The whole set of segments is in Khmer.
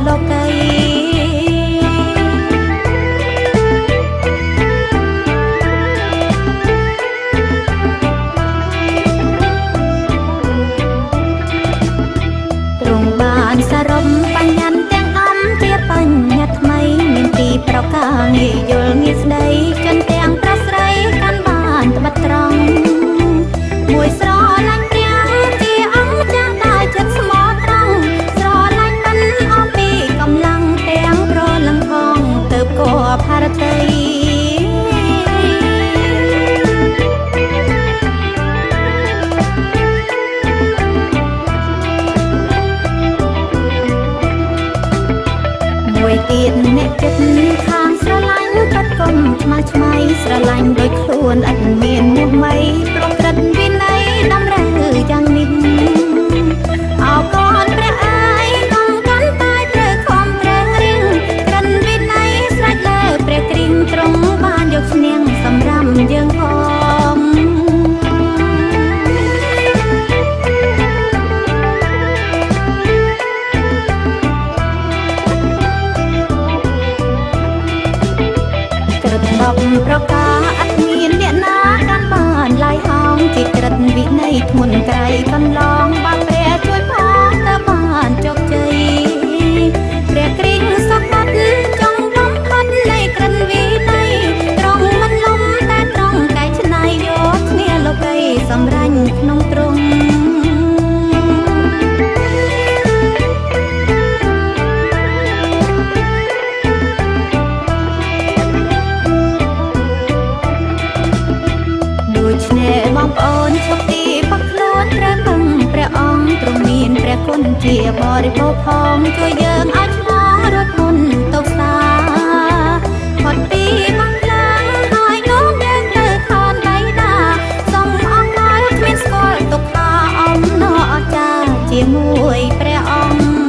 លោកីទ្រង់បានសរុបបញ្ញត្តិទាំងអំជាបញ្ញត្តិថ្មីមានទីប្រការងាយយល់ងាយស្ដីចិនទាំងប្រស្រីកាន់បានត្បិតត្រង់មួយស្រឡាញ់ព្រះជាអង្គចាស់ដោយចិត្តស្មោះត្រង់ស្រឡាញ់មិនអស់ពីកម្លាំងទាំងប្រលឹងផងទើបក៏ផារតីមួយទៀតអ្នកចិត្តខាងស្រឡាញ់កាត់កុំឆ្មាឆ្មៃស្រឡាញ់ដោយខ្លួនឥតមានមុខមៃព្រមក្រិតវិន័យតម្រូវយ៉ាងនេះអោកនព្រះអាយកងកាន់តែត្រូវខំព្រះរៀងក្រិនវិន័យស្រេចលើព្រះគ្រីងទ្រង់បានយកឈ្នះសម្រាប់យើងផងប្រការអត់មានអ្នកណាកាន់បានឡាយហោងជាក្រិតវិន័យធ្ងន់ក្រៃកន្លងបានព្រះជួយផងតើបានជោគជ័យព្រះគ្រីស្ទសម្បត្តិចង់បំផុតនៃក្រិនវិន័យត្រង់មិនលំតែត្រង់កែច្នៃយកឈ្នះលោកីសម្រាញ់ក្នុងទ្រង់បងប្អូនឈប់ទីបកខ្លួនព្រះពឹងព្រះអង្គទ្រង់មានព្រះគុណជាបរិបូរណ៍ផងជួយយើងឲ្យឆ្លងរត់មុនទុក្ខសាផុតពីបំផ្លាញឲ្យនោះយើងទៅខនដៃដាសូមអង្វរគ្មានស្គាល់ទុក្ខាអំណរអស្ចារ្យជាមួយព្រះអង្គ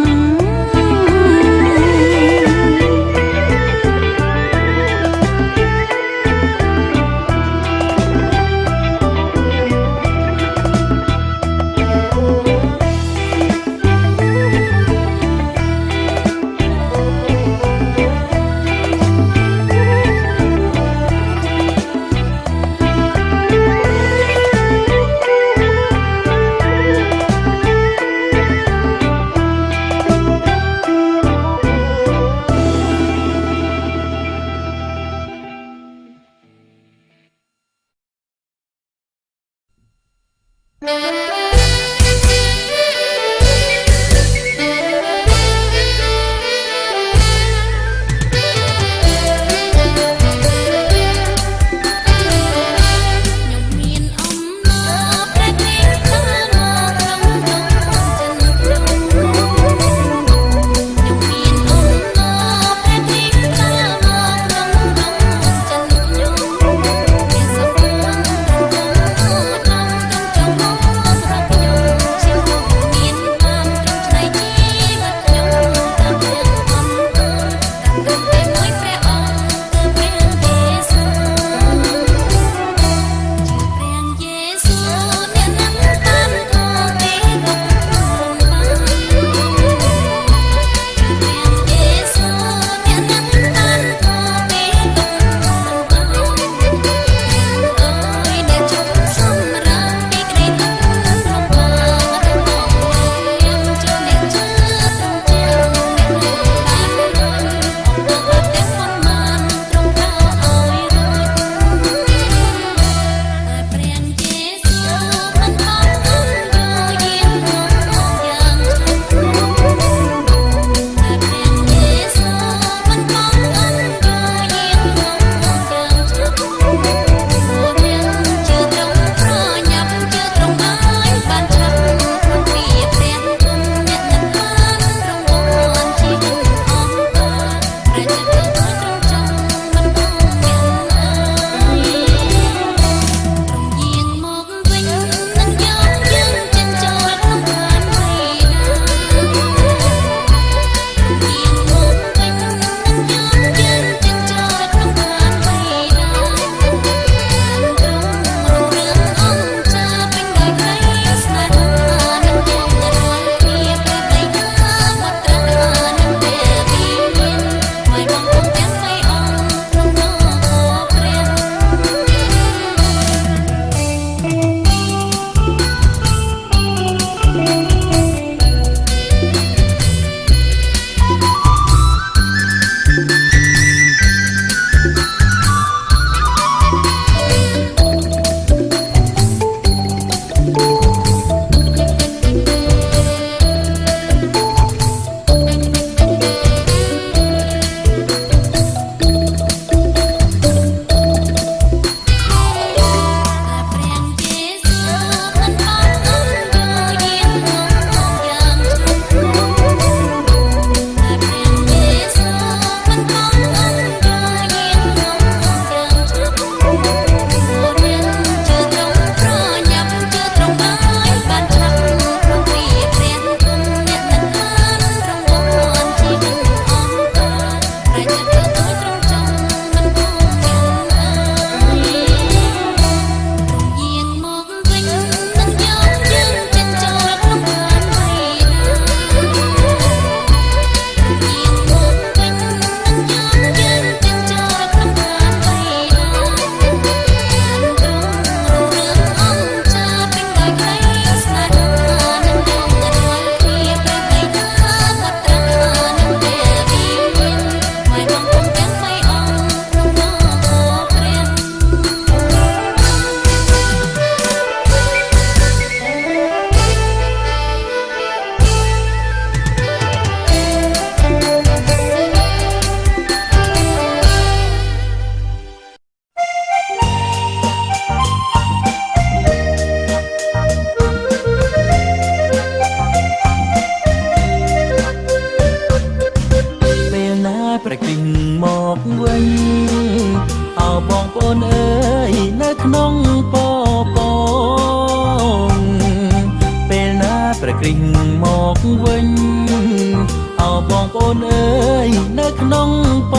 នអើយនៅក្នុងព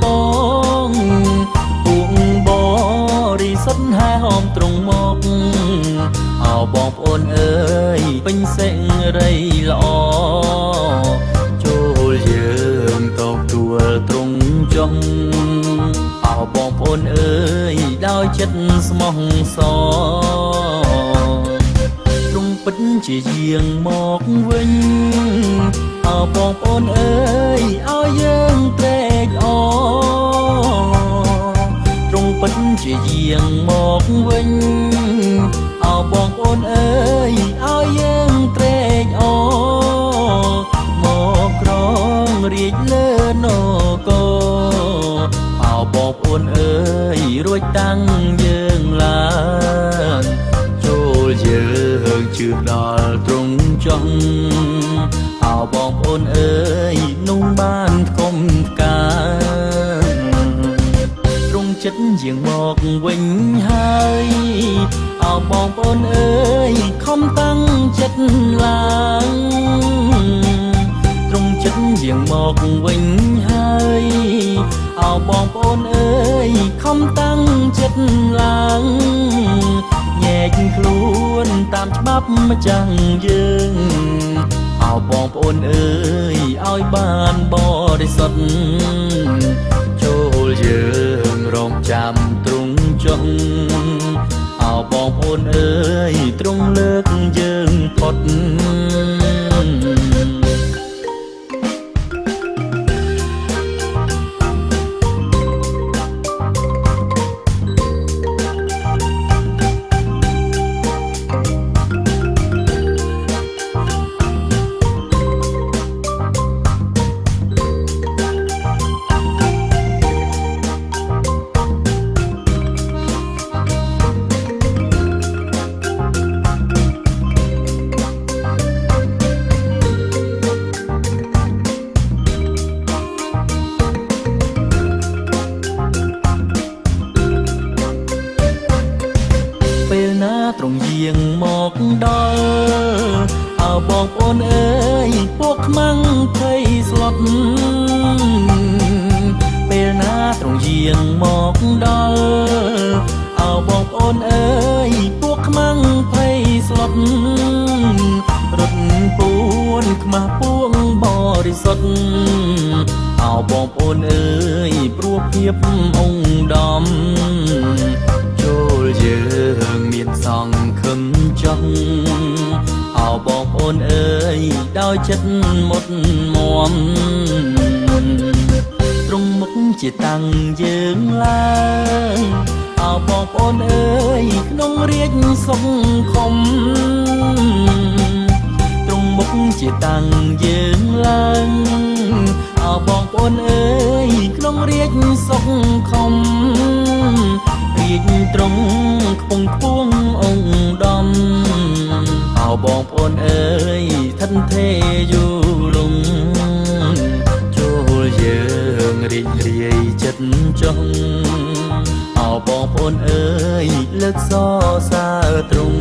ពងពួកបរិសុទ្ធហែហមត្រង់មកអោបងប្អូនអើយពេញសេរីល្អចូលយើងតបទួលត្រង់ចុងអោបងប្អូនអើយដោយចិត្តស្មោះសរទ្រង់ពិតជាយាងមកវិញអោបងប្អូនអើយឲ្យយើងត្រេកអរទ្រង់ពិតជាយាងមកវិញអោបងប្អូនអើយឲ្យយើងត្រេកអរមកក្រងរាជលើនគរអោបងប្អូនអើយរួចតាំងយើងឡើងចូលយើងជឿដល់ទ្រង់ចង់អោបងប្អូនអើយនោះបានគុំកាទ្រង់ចិត្តយើងមកវិញហើយអោបងប្អូនអើយខំតាំងចិត្តឡើងទ្រង់ចិត្តយើងមកវិញហើយអោបងប្អូនអើយខំតាំងចិត្តឡើងញែកខ្លួនតាមច្បាប់ម្ចាស់យើងអោបងប្អូនអើយឲ្យបានបរិសុទ្ធចូលយើងរងចាំទ្រង់ចុងអោបងប្អូនអើយទ្រង់លើកយើងផុតពេលណាត្រង់យាងមកដល់អើបងប្អូនអើយពួកខ្មាំងភ័យស្លុតពេលណាត្រង់យាងមកដល់អើបងប្អូនអើយពួកខ្មាំងភ័យស្លុតរត់ពួនខ្មាស់ពួងបរិសុទ្ធអោបងប្អូនអើយព្រោះភាពអង្គដំចូលយើងមានសង្ឃឹមចង់អោបងប្អូនអើយដោយចិត្តមុតមមទ្រង់មុខជាតាំងយើងឡើងអោបងប្អូនអើយក្នុងរាជសុខុមទ្រង់មុខជាតាំងយើងឡើងអោបងប្អូនអើយក្នុងរាជសុខុមរាជទ្រង់ខ្ពង់ខ្ពស់អង្គដំអោបងប្អូនអើយឋិនទេយូលំចូលយើងរីករាយចិត្តចង់អោបងប្អូនអើយលើកសរសើរទ្រង់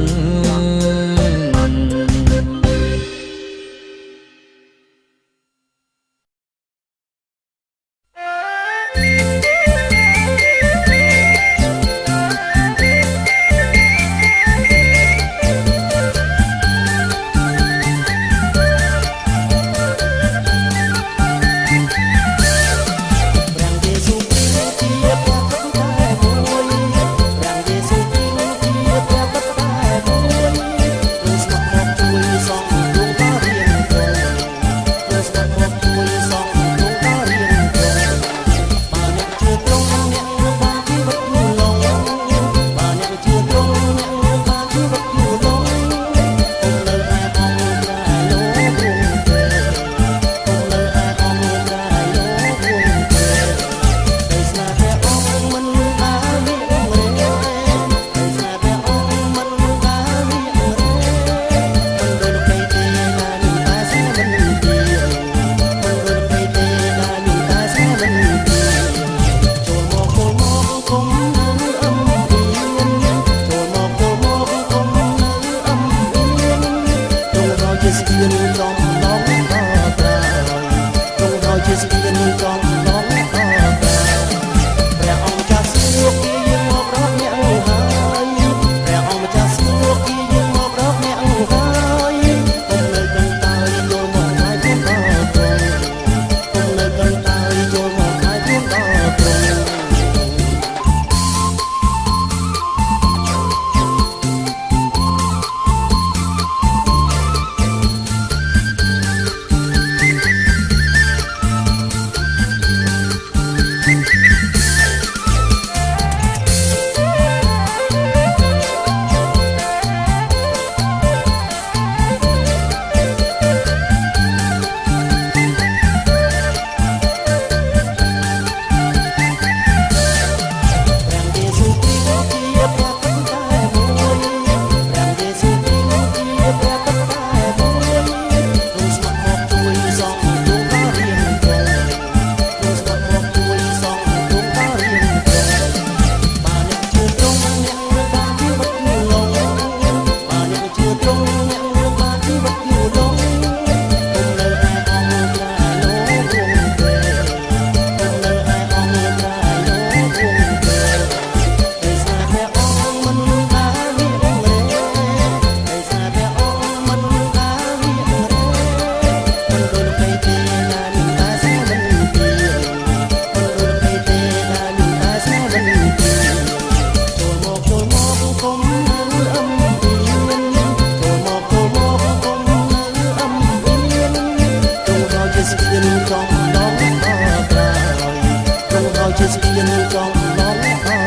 ជាស្ពានចំឡងអត្រា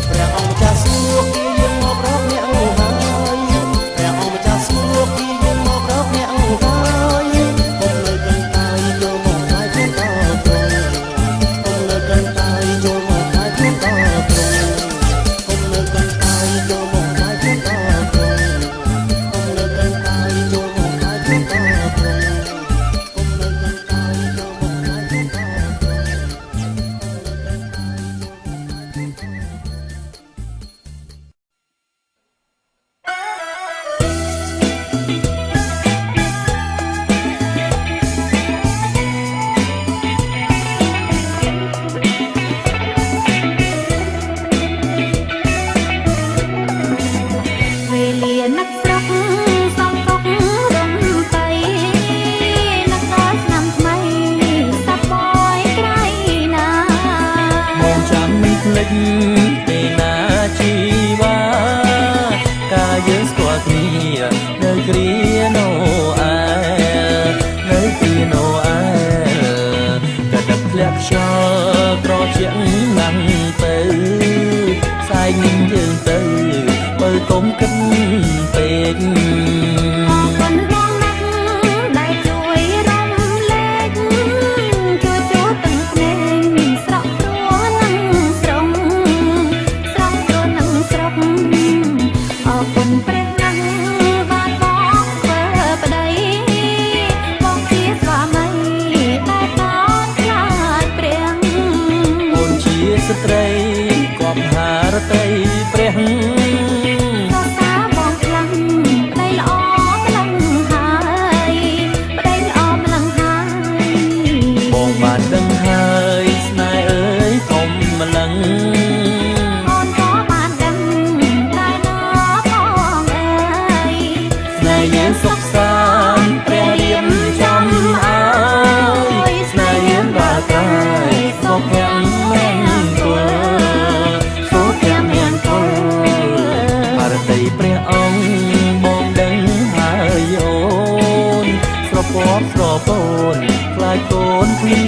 ព្រះអង្គចាស់សួគ៌យើងមករកអ្នកហើយព្រះអង្គចាស់សួគ៌យើងមករកអ្នកហើយគុំនៅកាន់តែចូលមកខ្លាយខ្លួនដល់ត្រង់គុំនៅកាន់តែចូលមកខ្លាយខ្លួនដល់ត្រង់គុំនៅកាន់តែចូលមកខ្លាយខ្លួនដល់ត្រង់គុំនៅកាន់តែចូលមកខ្លាយខ្លួនដល់ត្រង់ទេណាជីវ៉ាកាលយើងស្គាល់គ្នានៅគ្រាណូអែលនៅគ្រាណូអែលក៏ដឹកធ្លាក់ខ្យល់ត្រជាក់ណាំងទៅផ្សាយនឹងយើងទៅបើកុំគិតពេកស្ត្រីគប់ហារតីព្រះសរសើរបងខ្លាំងប្តីល្អម្លឹងហើយប្តីល្អម្លឹងហើយបងបានដឹងហើយស្នេហ៍អើយកុំម្លឹងអូនក៏បានដឹងតែណោបងអើយស្នេហ៍យើងសុខសាន្តព្រះរៀបចំឲ្យស្នេហ៍យើងដល់ក្រោយសុខយ៉ាងព្រះអង្គបងដឹងហើយអូនស្រពាប់ស្រពូនខ្លាចកូនឃ្លា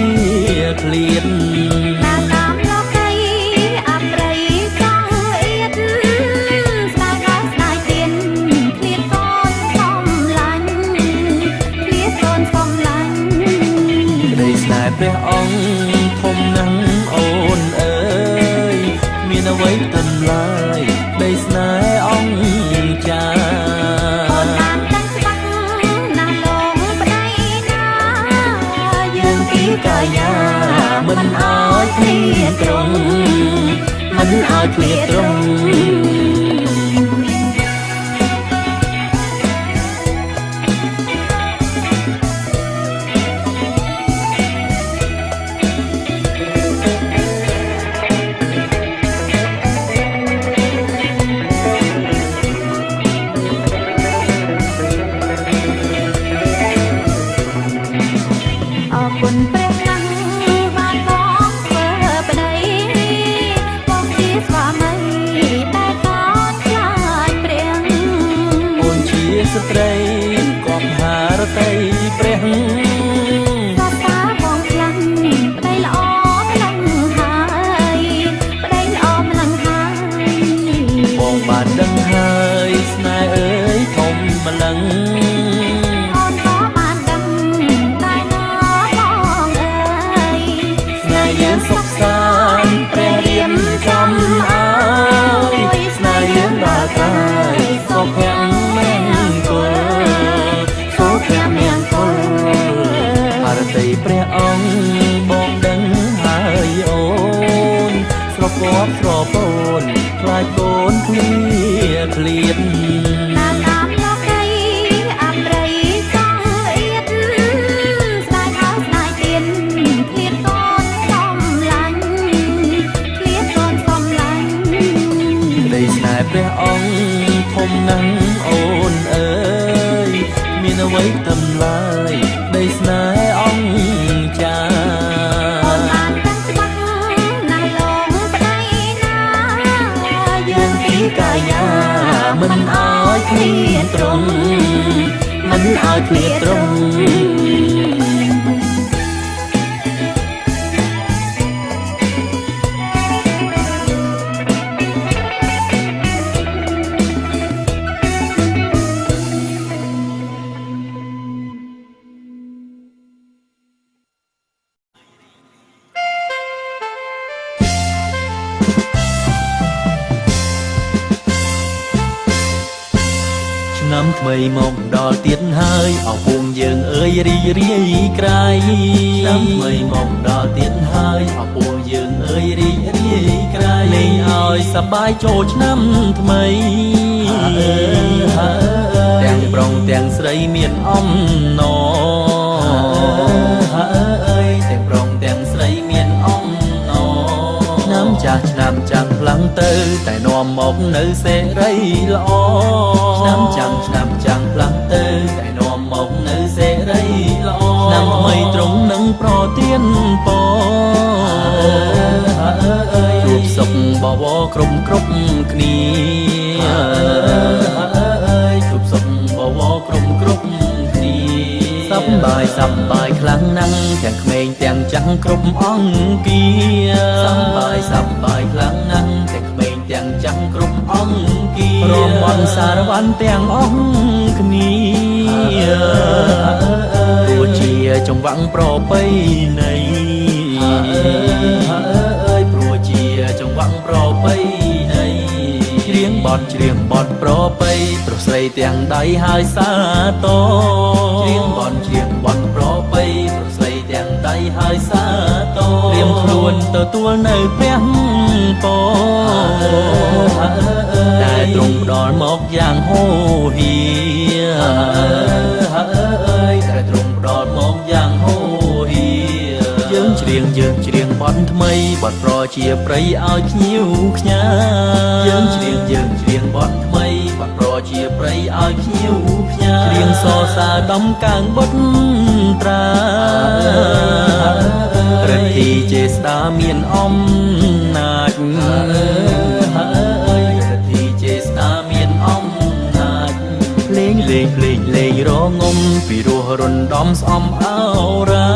ឃ្លាតណាតាមលោកីអប្រិយចង់អៀតស្ដាយហើយស្ដាយទៀនឃ្លាតកូនសំឡាញ់ឃ្លាតកូនសំឡាញ់ក្តីស្នេហ៍ព្រះអង្គធំណាស់អូនអើយមានអ្វីទំលាយក្តីស្នេហ៍អង្គចាអូនបានដឹងច្បាស់ណាស់លោកប្តីណាយើងពីកាយាមិនអើយឃ្លាតត្រង់មិនអើយឃ្លាតត្រង់គុណព្រះណាស់បានបងធ្វើប្តីបងជាស្វាមីតែកូនខ្លាចព្រះអូនជាស្ត្រីគប់ហារតីព្រះសរសើរបងខ្លាំងប្តីល្អម្លឹងហើយប្តីល្អម្លឹងហើយបងបានដឹងហើយស្នេហ៍អើយធំម្លឹងសុខសាន្តព្រះរៀបចំឲ្យស្នេហ៍យើងដល់ក្រោយសុភមង្គលសុភមង្គលអរតីព្រះអង្គបងដឹងហើយអូនស្រពាប់ស្រពូនខ្លាចកូនឃ្លាឃ្លាតតាមលោកីអប្រិយចង់អៀតស្ដាយហើយស្ដាយទៀនឃ្លាតកូនសំឡាញ់ឃ្លាតកូនសំឡាញ់ក្តីស្នេហ៍ព្រះអង្គធំណាស់អូនអើយមានអ្វីទំលាយក្តីស្នេហ៍អង្គចាអូនបានដឹងច្បាស់ណាស់លោកប្តីណាយើងពីកាយាមិនអើ ឆ្នាំថ្មីមកដល់ទៀតហើយអស់ពួងយើងអើយរីរាយក្រៃឆ្នាំថ្មីមកដល់ទៀតហើយអស់ពួងយើងអើយរីរាយក្រៃលេងឲ្យសប្បាយចូលឆ្នាំថ្មីទាំងប្រុងទាំងស្រីមានអំណរទាំងប្រុងទាំងស្រីមានអំណរឆ្នាំចាស់ឆ្នាំចាំងខ្លាំងទៅតែនាំមកនៅសេរីល្អឆ្នាំចាំងខ្លាំងទៅតែនាំមកនៅសេរីល្អឆ្នាំថ្មីត្រង់នឹងប្រទានពរជួបសុខបវរគ្រប់គ្នាជួបសុខបវរគ្រប់គ្នាសប្បាយខ្លាំងណាស់ទាំងក្មេងទាំងចាស់គ្រប់អង្គាសប្បាយខ្លាំងណាស់ទាំងក្មេងទាំងចាស់គ្រប់អង្គារំបន់សារវ័នទាំងអង្គគ្នាទោះជាចង្វាក់ប្រពៃណីព្រោះជាចង្វាក់ប្រពៃណីច្រៀងបទប្រពៃប្រុសស្រីទាំងដៃហើយសាទរច្រៀងបទប្រពៃប្រុសស្រីទាំងដៃហើយសាទរត្រៀមខ្លួនទទួលនៅព្រះពរតែទ្រង់ផ្ដល់មកយ៉ាងហូរហៀតែទ្រង់ផ្ដល់មកយ៉ាងហូរហៀយើងច្រៀងបទថ្មីបទប្រជាប្រិយឲ្យភ្ញៀវខ្ញាយើងច្រៀងបទថ្មីបទប្រជាប្រិយឲ្យភ្ញៀវខ្ញាច្រៀងសរសើរដំកើងបុត្រត្រារទ្ធីចេស្តាមានអំណាចរទ្ធីចេស្តាមានអំណាចលេងរងំពីរោះរំដំស្អំអោរា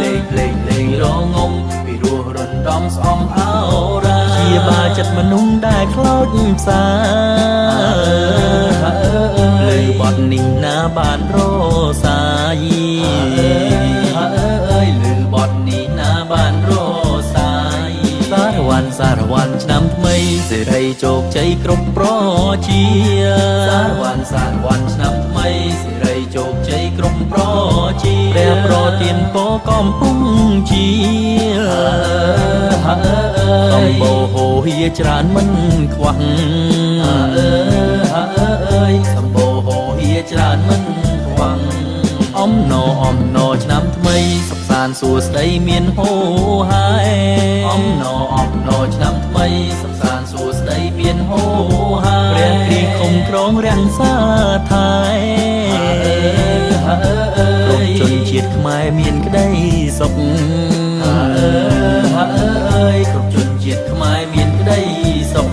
លេងរងំពីរោះរំដំស្អំអោរាជាបាចិត្តមនុស្សដែលខ្លោចផ្សាលើបទនេះណាបានរសាយលើបទនេះណាបានរសាយសារវ័នឆ្នាំថ្មីសេរីជោគជ័យគ្រប់ប្រជាសារវ័នឆ្នាំថ្មីសេរីជោគជ័យគ្រប់ប្រជាព្រះប្រទានពរកំពុងជាកំបោហូហៀច្រើនមិនខ្វះកំបោហូហៀច្រើនមិនខ្វះអំណរឆ្នាំថ្មីសុខសាន្តសួស្តីមានហូហែអំណរឆ្នាំថ្មីសុខសាន្តសួស្តីមានហូហែព្រះគ្រីគុំក្រងរាំងសាថែគ្រប់ជនជាតិខ្មែរមានក្តីសុខគ្រប់ជនជាតិខ្មែរមានក្តីសុខ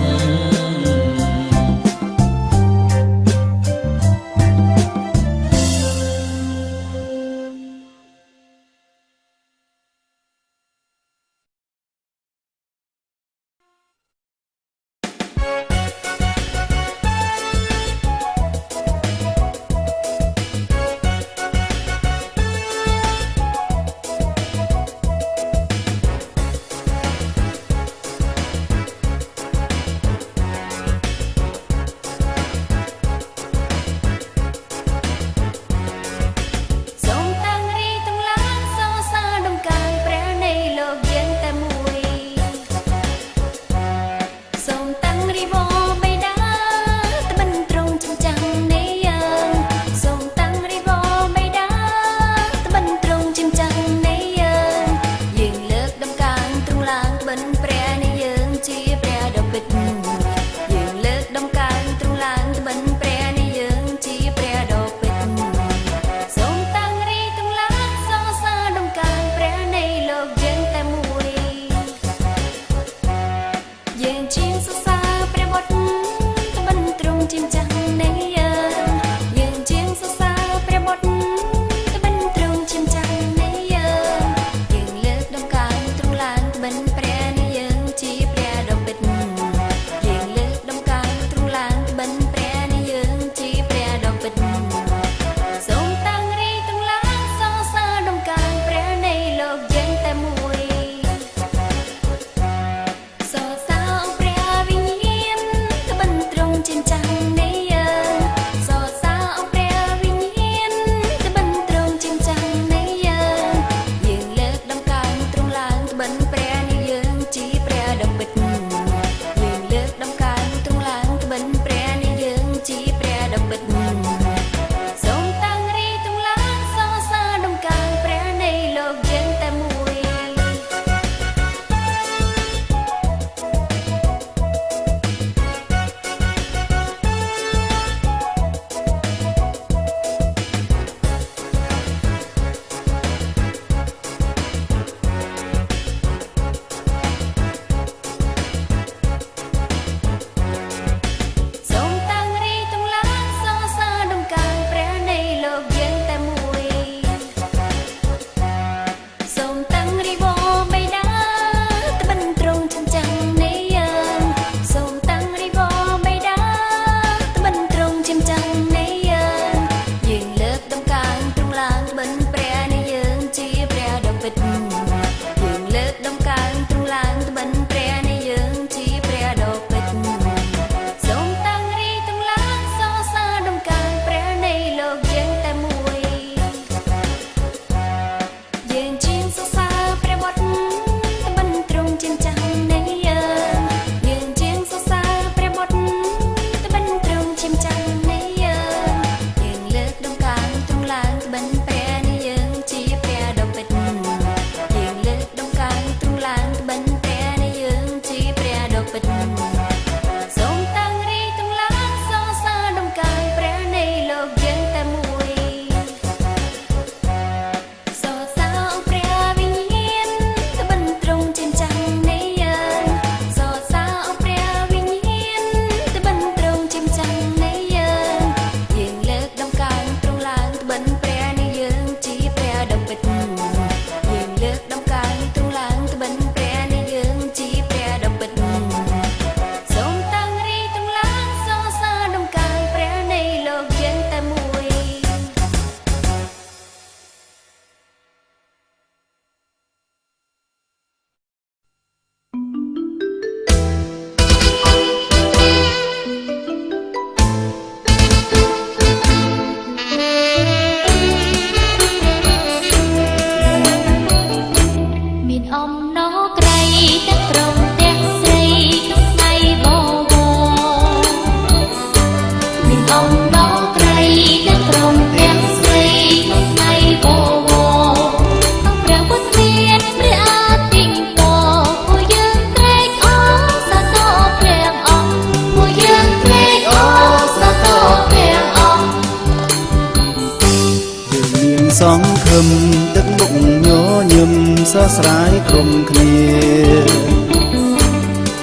សោះស្រាយក្រុមគ្នា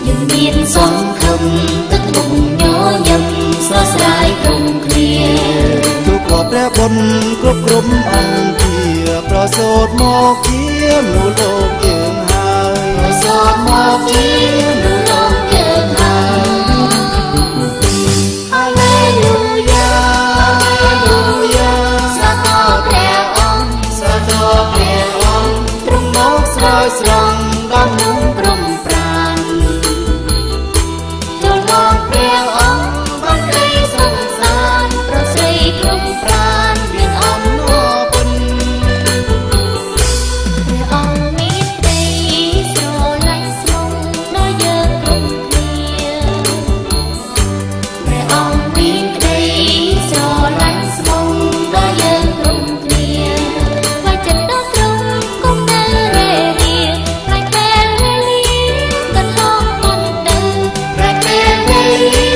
យើងមានសង្ឃឹមទឹកមុខញញឹមសោះស្រាយក្រុមគ្នាទូក៏ព្រះបុណ្យគ្រប់ក្រុមអង្គជាប្រសូតមកជាមនុស្សលោកយើងហើយប្រសូតមកជាមនុស្សលោកយើងហើយហាឡេលូយ៉ាហាឡេលូយ៉ាសាទរព្រះអង្គសាទរព្រះអង្គទ្រង់មកស្រោចស្រង់ដល់មនុស្សព្រមប្រានចូលមកព្រះអង្គបានក្តីសង្សារប្រស្រីក្រុមប្រានមានអំណរគុណព្រះអង្គមានក្តីស្រឡាញ់ស្មងដល់យើងគ្រប់គ្នាព្រះអង្គមានក្តីស្រឡាញ់ស្មងដល់យើងគ្រប់គ្នាខ្លាចចិត្តដល់ទ្រង់គង់នៅរេរាខ្លាចពេលវេលាកន្លងអន់ទៅខ្លាចពេលវេលា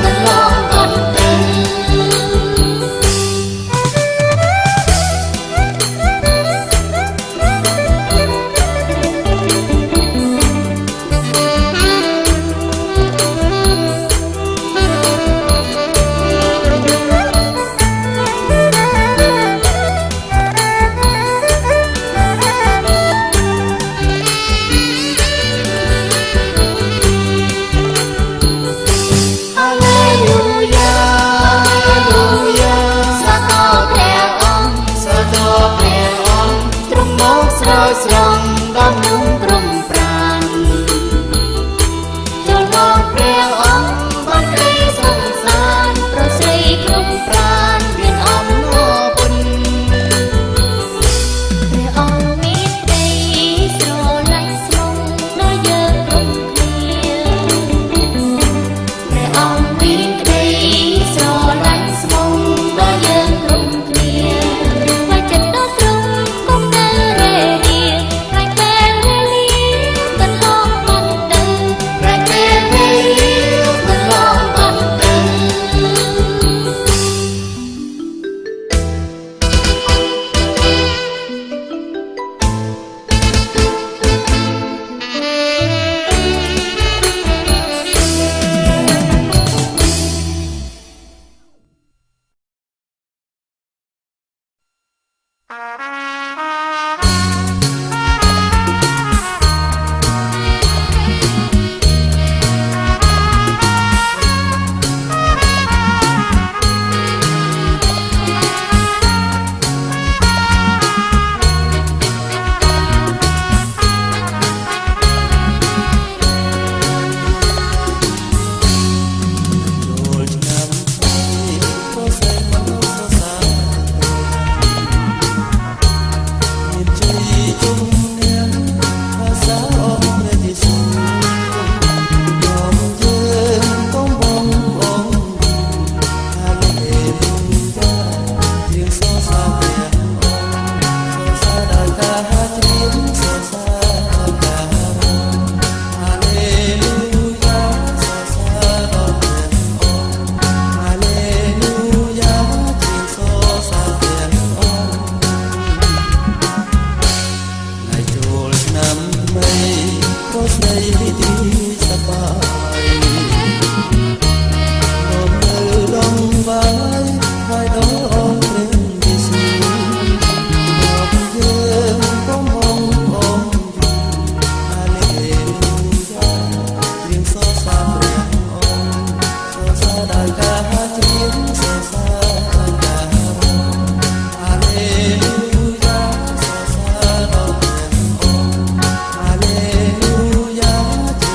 កន្លងអន់ទៅ ហាឡេលូយ៉ាហាឡេលូយ៉ាសាទរព្រះអង្គសាទរព្រះអង្គទ្រង់មកស្រោចស្រង់ដល់មនុស្សព្រមប្រានចូលមកព្រះអង្គបានក្តីសង្សារប្រស្រីគ្រប់ប្រានមានអំណរគុណព្រះអង្គមានក្តីស្រឡាញ់ស្មងដល់យើងគ្រប់គ្នាព្រះអង្គមានក្តីស្រឡាញ់ស្មងដល់យើងគ្រប់គ្នាខ្លាចចិត្តដល់ទ្រង់គង់នៅរេរាខ្លាចពេលវេលាកន្លងអន់ទៅខ្លាចពេលវេលាកន្លងអន់ទៅ ចូលឆ្នាំថ្មីក៏ស្រីមនុស្សសរសើរមានជ័យជុំនាងភាសាអស់ព្រះយេស៊ូវនាំយើងកំបងអង្គហាឡេលូយ៉ាជាងសរសើរព្រះអង្គសរសើរដោយការច្រៀងសរសើរដោយការហាឡេលូយ៉ាសរសើរដល់ព្រះអង្គហាឡេលូយ៉ាជាងសរសើរព្រះអង្គថ្ងៃចូលឆ្នាំថ្មីក៏ស្ដីរីករាយសប្បាយនាំនៅរងបាយថ្វាយដល់អង្គព្រះយេស៊ូវនាំយើងកំបងអង្គហាឡេលូយ៉ាច្រៀងសរសើរព្រះអង្គសរសើរដោយការច្រៀងសរសើរដោយការហាឡេលូយ៉ាសរសើរដល់ព្រះអង្គហាឡេលូយ៉ាច្រៀង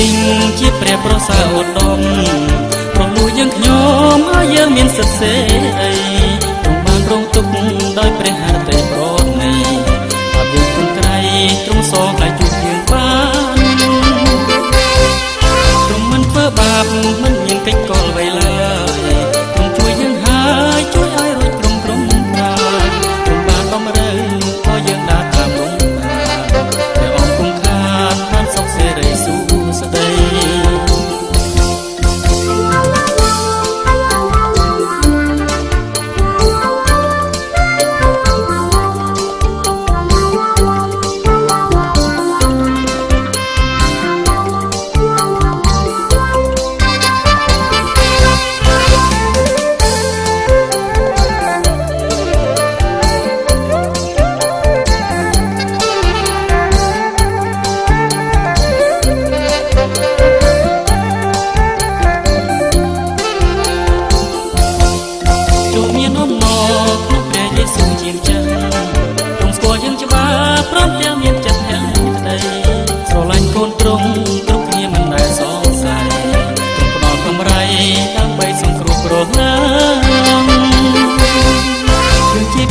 ពេញជាព្រះប្រសើរឧត្តមព្រមមួយយើងខ្ញុំឲ្យយើងមានសិទ្ធិសេរីទ្រង់បានរងទុក្ខដោយព្រះハរតីប្រណីថាយើងគុណក្រៃទ្រង់សងឲ្យជួបយើងបានទ្រង់មិនធ្វើបាបមិនមានកិច្ចកលអ្វីឡើយទ្រង់ជួយយើងហើយជួយឲ្យរួចក្រុមទ្រង់បានទ្រង់បានបំរើឲ្យយើងដើរតាមទ្រង់ព្រះអង្គគង់ខានបានសុខសេរីសុស្ដី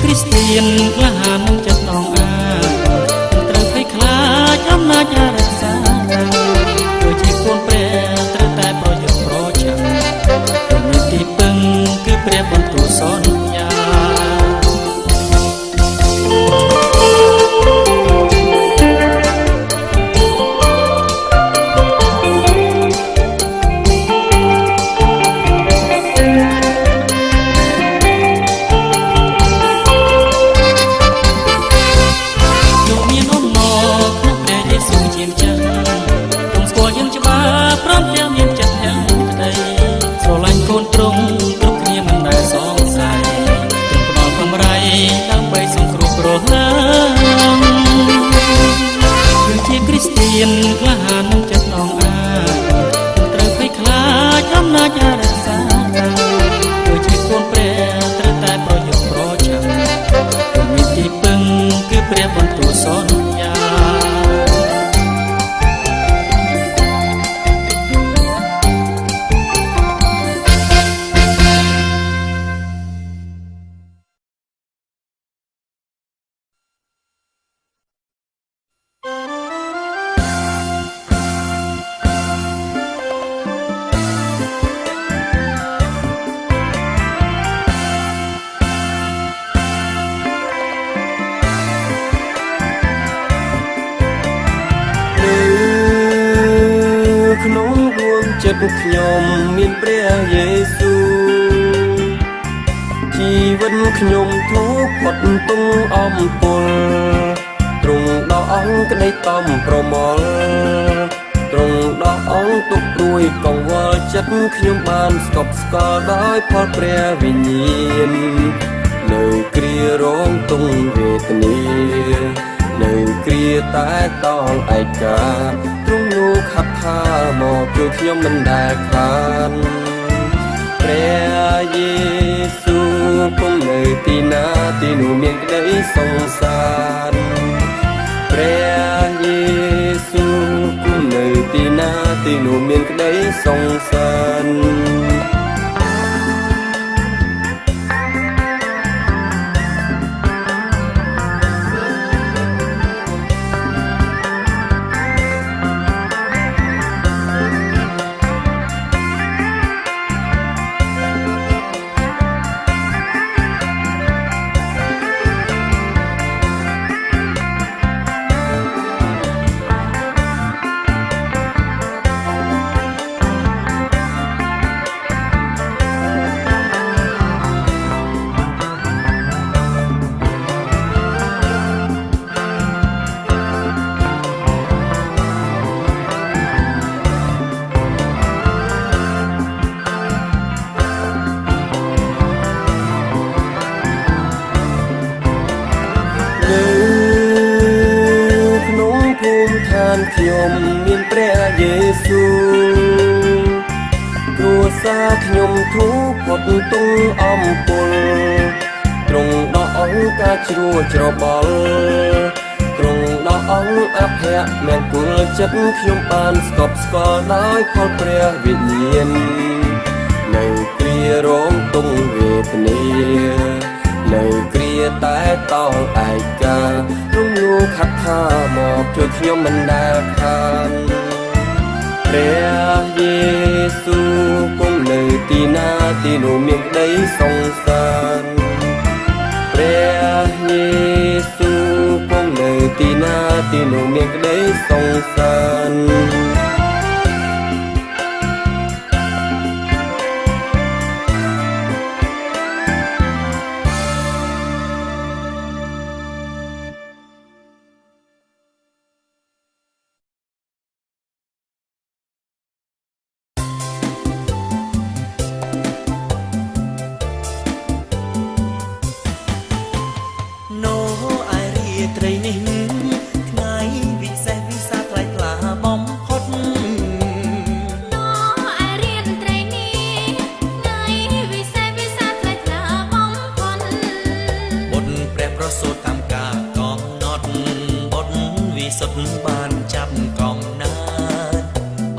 គ្រីស្ទានក្លាហាននឹងចិត្តតងអាត្រូវភ័យខ្លាចអំណាចរក្សាដូចជាកូនព្រះត្រូវតែប្រយុទ្ធប្រឆាំងមានទីពឹងគឺព្រះបន្ទូលសន្យាក្លាហាននឹងចិត្តអងអាត្រូវភ័យខ្លាចអំណាចរក្សាដូចជាកូនព្រះត្រូវតែប្រយុទ្ធប្រឆាំងមានទីពឹងគឺព្រះបន្ទូលសន្យាក្នុងដួងចិត្តខ្ញុំមានព្រះយេស៊ូវជីវិតខ្ញុំធូរផុតទងអំពលទ្រង់ដល់អង្គក្តីតំប្រមល់ទ្រង់ដល់អង្គទុកព្រួយកង្វល់ចិត្តខ្ញុំបានស្កប់ស្កល់ដោយផលព្រះវិញ្ញាណនៅគ្រារងទងវេទនានៅគ្រាតែតងឯកាទ្រង់លោកខាត់ថាមកជួយខ្ញុំមិនដែលខានព្រះយេស៊ូវគង់នៅទីណាទីនោះមានក្តីសង្សារព្រះយេស៊ូវគង់នៅទីណាទីនោះមានក្តីសង្សារខ្ញុំមានព្រះយេស៊ូវគ្រួសារខ្ញុំធូរផុតទងអំពលទ្រង់ដល់អង្គការជ្រួច្របល់ទ្រង់ដល់ អង្គអភៈមានគុលចិត្តខ្ញុំបានស្កប់ស្កល់ដោយផលព្រះវិញ្ញាណនៅគ្រារងទុំវេទនានៅគ្រាតែតោឯការំលូខិតថាមកជួយខ្ញុំមិនដែលខានព្រះយេស៊ូវគង់នៅទីណាទីនោះមានក្តីសង្សានព្រះយេស៊ូវគង់នៅទីណាទីនោះមានក្តីសង្សានត្រីនេះថ្ងៃវិសេសវិសាថ្លៃថ្លាបំផុតណោឯរៀនត្រីនេះថ្ងៃវិសេសវិសាថ្លៃថ្លាបំផុតបុត្រព្រះប្រសូតតាមការកំណត់បុត្រវិសុទ្ធបានចាប់កំណើត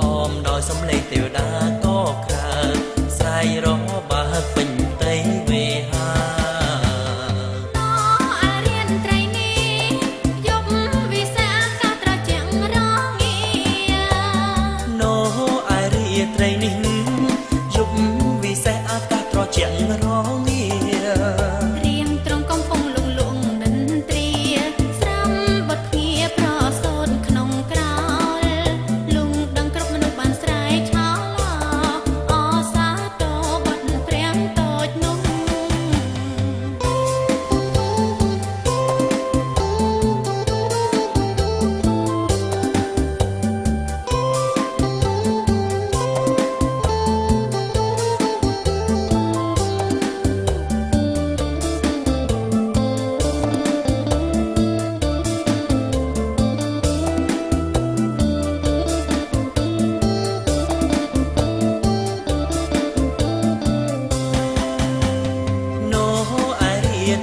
អមដោយសំឡេងទេវតាក៏ក្រើកស្រែករបស់ពេញដីវេហាត្រីនេះយប់វិសេសអាកាសត្រជាក់រងារៀងត្រង់កំពុងលងលងតន្ត្រីស្រាំបទភ្ងាប្រសូតក្នុងក្រោលលងដឹងគ្រប់មនុស្សបានស្រែកឆោអសាទរបទព្រះតូចនោះ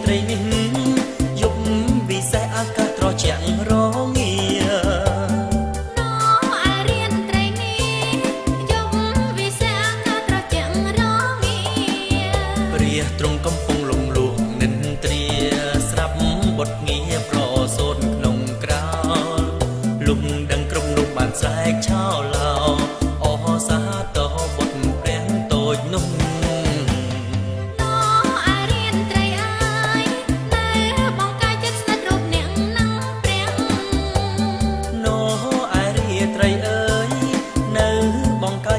ត្រីនេះយប់វិសេសអាកាសត្រជាក់រងាណោឯរៀនត្រីនេះយប់វិសេសអាកាសត្រជាក់រងាព្រះទ្រង់កំពុងលំលួងនិន្ទ្រាស្រាប់បុត្រងារប្រសូតក្នុងក្រោលលំដឹងគ្រប់នោះបានស្រែកឆោឡោអសាទរបុត្រព្រះតូចនោះ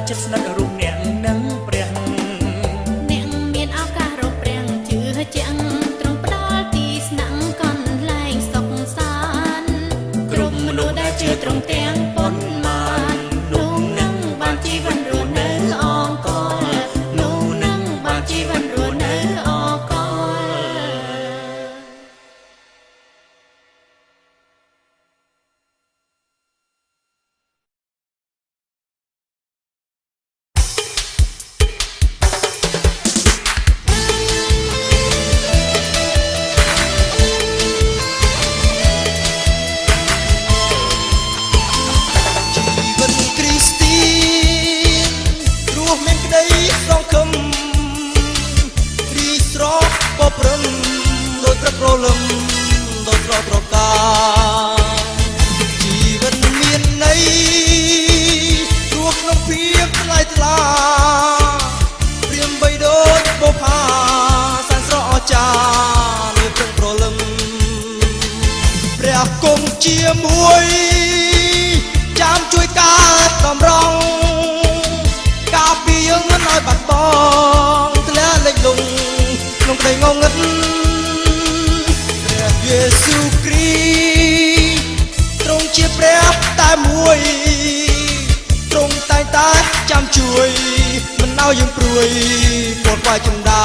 ចិត្តស្និទ្ធរូបអ្នកនឹងព្រះអ្នកមានឱកាសរកព្រះជឿជាក់ទ្រង់ផ្ដល់ទីស្នាក់កន្លែងសុខសាន្តគ្រប់មនុស្សដែលជឿទ្រង់ទាំងប៉ុន្មាននោះនឹងបានជីវិតរស់នៅអង្កលនោះនឹងបានជីវិតរស់នៅអង្កលព្រំដោយព្រឹកព្រលឹមដោយស្រស់ត្រកាជីវិតមានន័យរស់ក្នុងភាពថ្លៃថ្លាព្រាមបីដូចបុប្ផាសែនស្រស់អស្ចារ្យលើព្រឹកព្រលឹមព្រះគង់ជាមួយចាំជួយការតម្រង់ការពីយើងមិនឲ្យបាត់បង់ធ្លាក់លិចលង់ក្នុងក្តីងងឹតព្រះយេស៊ូវគ្រីស្ទទ្រង់ជាព្រះតែមួយទ្រង់តែងតែចាំជួយមិនឲ្យយើងព្រួយពត់វាយចំដា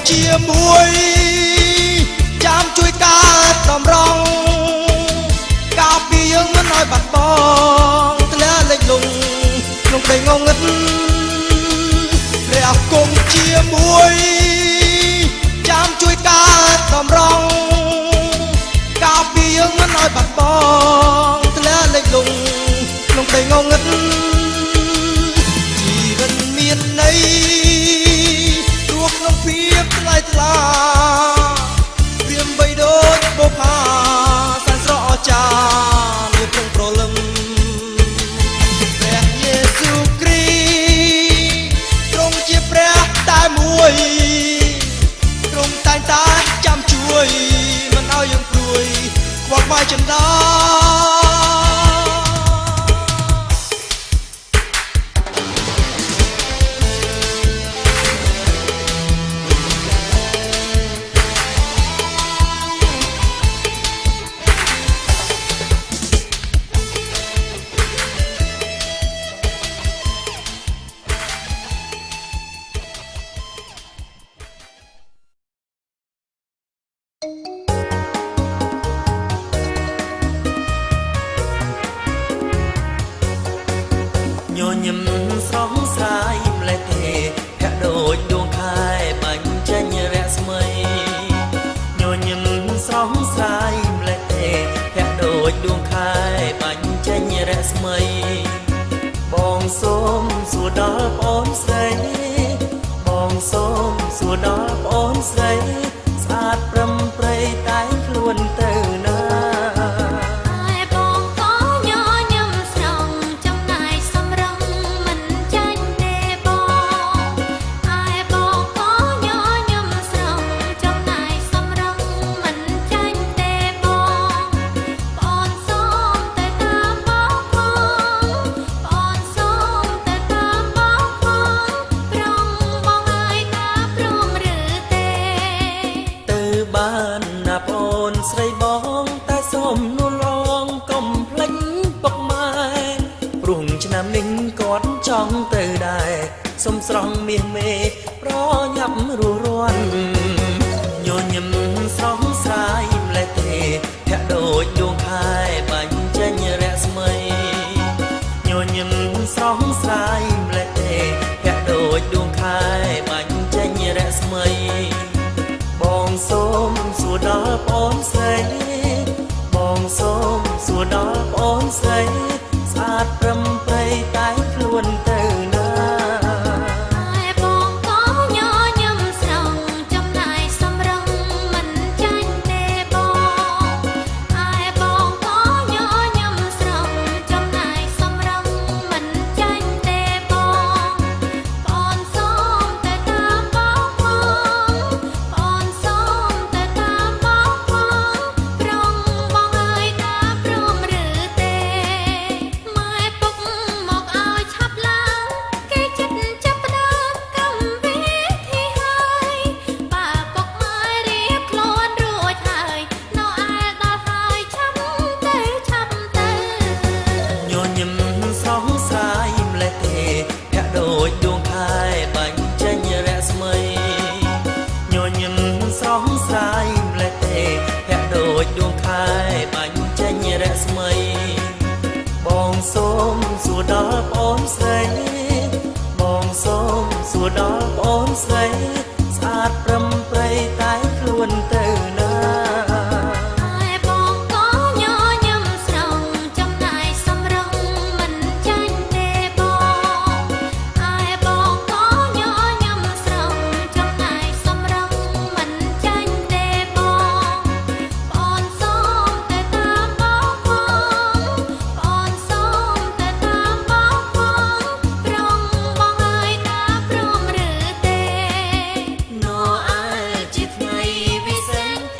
ជាមួយចាំជួយការតម្រង់ការពីយើងមិនឲ្យបាត់បង់ធ្លាក់លេចលង់ក្នុងពេលងងឹតព្រះគង់ជាមួយចាំជួយការតម្រង់ការពីយើងមិនឲ្យបាត់បង់ធ្លាក់លេចលង់ក្នុងពេលងងឹតជីវិតមានន័យរួបក្នុងភាពថ្លៃថ្លាព្រាមបីដូចបុផាសែនស្រស់អស្ចារ្យលៀបព្រឹងប្រលឹមព្រះយេស៊ូវគ្រីស្ទទ្រង់ជាព្រះតែមួយទ្រង់តែងតែចាំជួយមិនឲ្យយើងព្រួយខ្វល់ខ្វាយចិន្តា ញញឹមស្រស់ស្រាយម្លេះទេហាក់ដូចដួងខែបាញ់ចេញរស្មីញញឹមស្រស់ស្រាយម្លេះទេហាក់ដូចដួងខែបាញ់ចេញរស្មីបងសូមសួរដល់ប្អូនស្រីបងសូមសួរដល់ប្អូនស្រីស្អាតប្រំប្រៃតែងខ្លួនទៅណា ស្រីបងតែសូមនួនឡងកុំភ្លេចពុកម៉ែព្រោះឆ្នាំនេះគាត់ចង់ទៅដែរសុំស្រង់មាសមេប្រញាប់រស់រាន់ញញឹមស្រស់ស្រាយម្លេះទេហាក់ដូចដួងខែបាញ់ចេញរស្មីញញឹមស្រស់ស្រាយម្លេះទេហាក់ដូចដួងខែបាញ់ចេញរស្មីបងសូមសួរដល់ប្អូនស្រីបងសូមសួរដល់ប្អូនស្រីស្អាតប្រំប្រៃតែខ្លួនទៅណា បងសូមសួរដល់ប្អូនស្រីបងសូមសួរដល់ប្អូនស្រីស្អាតប្រំប្រៃតែខ្លួនទៅណា No, I just may be sent.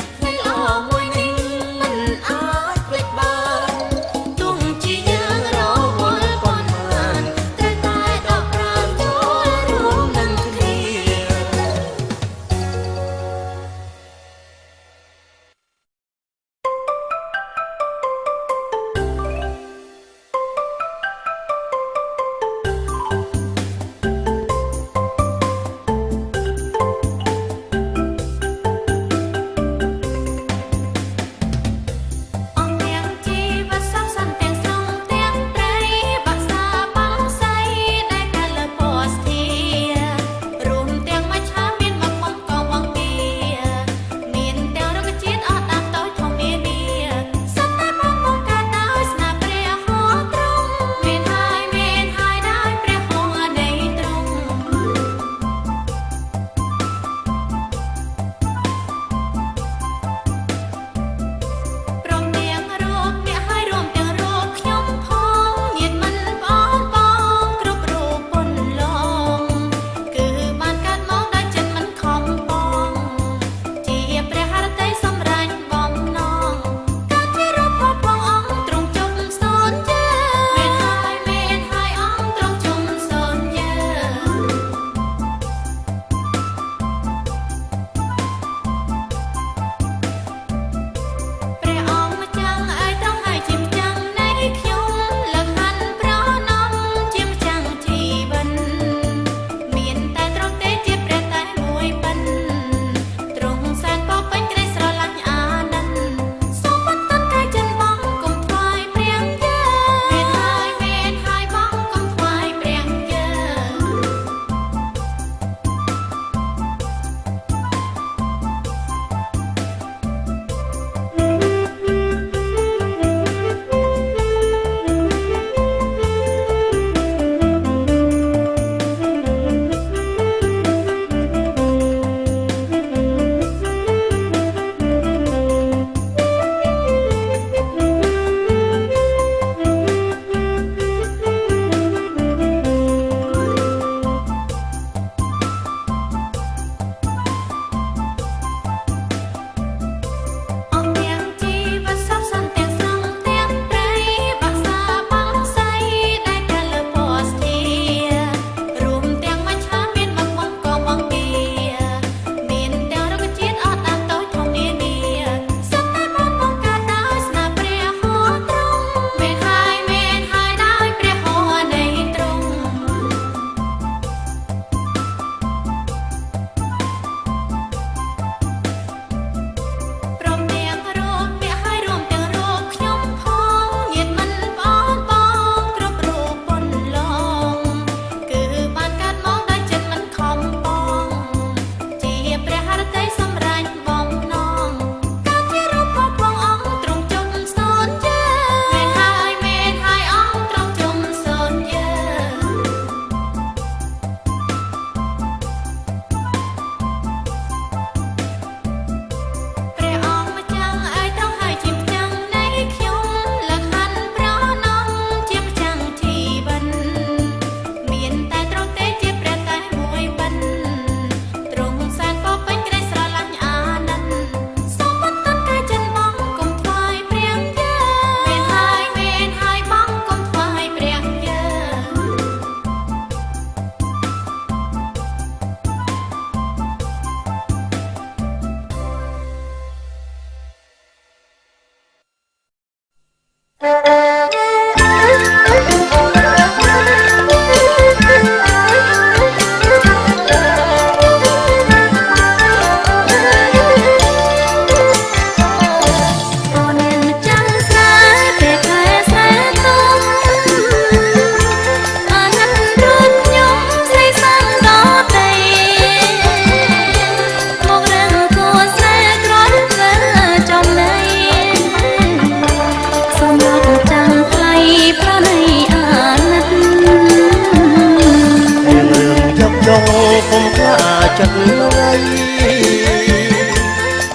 ចិត្តរៃ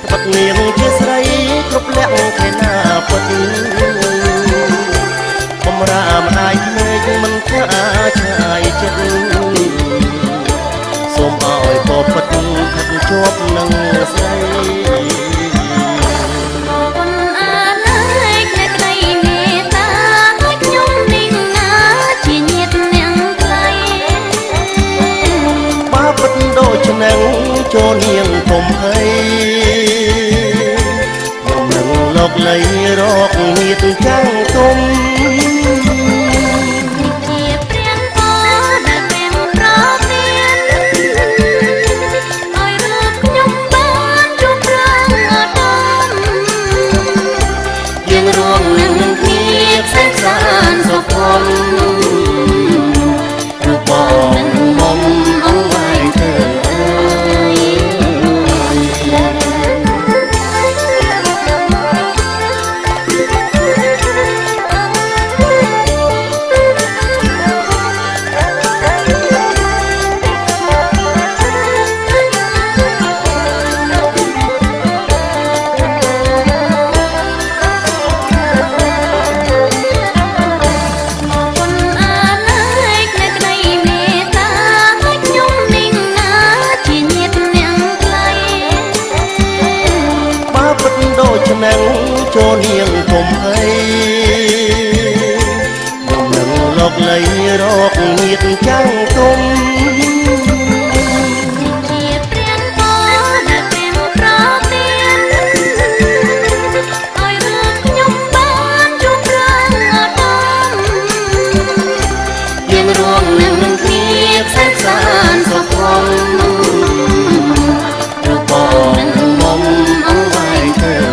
ត្បិតនាងជាស្រីគ្រប់លក្ខខណ្ឌណាពិតបំរាម្ដាយភ្នែកមិនខ្លាចឆ្ងាយចិត្តសូមឲ្យពពិតខិតជាប់នឹងស្រីនឹងចូលនាងកុំអីខ្ញុំនឹងលោកលៃរកញាតចាំងទុំជាព្រានពដែលពេលប្រមានឲ្យរកខ្ញុំបានជួបប្រាំងអត់ដំយើងរួមនឹងគ្នាផ្សេងសានសុខមរូបបងនឹងមុំអង្វាយเธอនឹងចូលនាងកុំអីខ្ញុំនឹងលោកលៃរកញាតចាំងទុំជាព្រានពដែលពេលប្រមានឲ្យរកខ្ញុំបានជួបប្រាំងអត់ដំយើងរួមនឹងគ្នាផ្សេងសានសុខមរូបបងនឹងមុំអង្វាយเธอ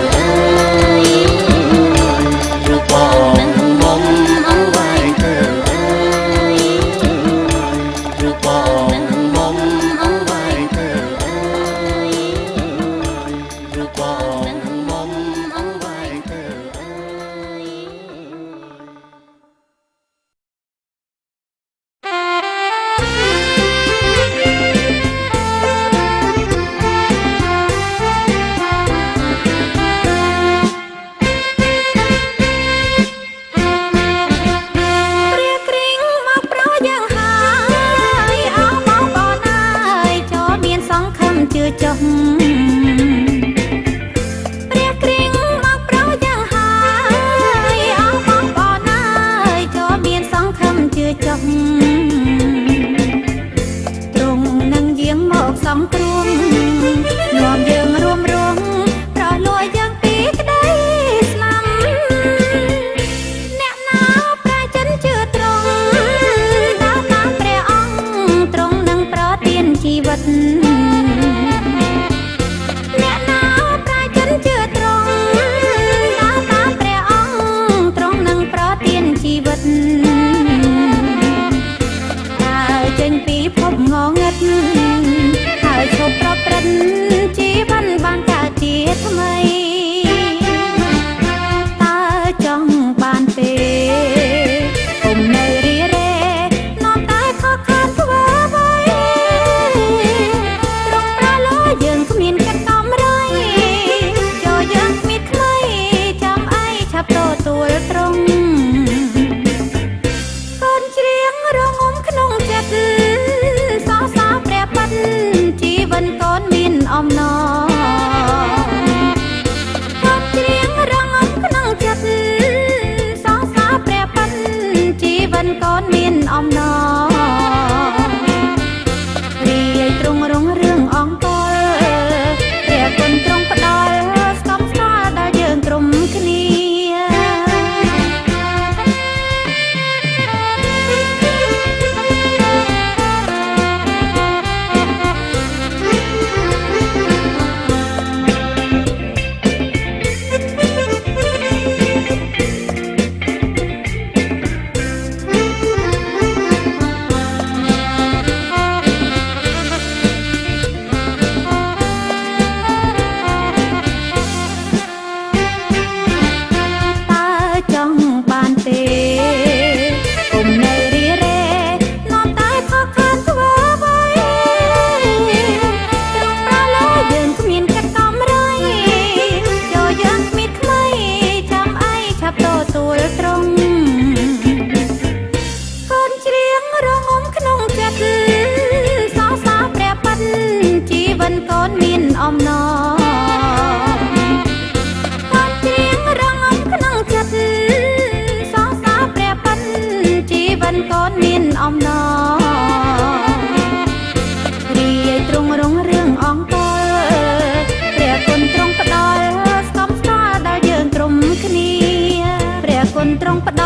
ត្រង់ផ្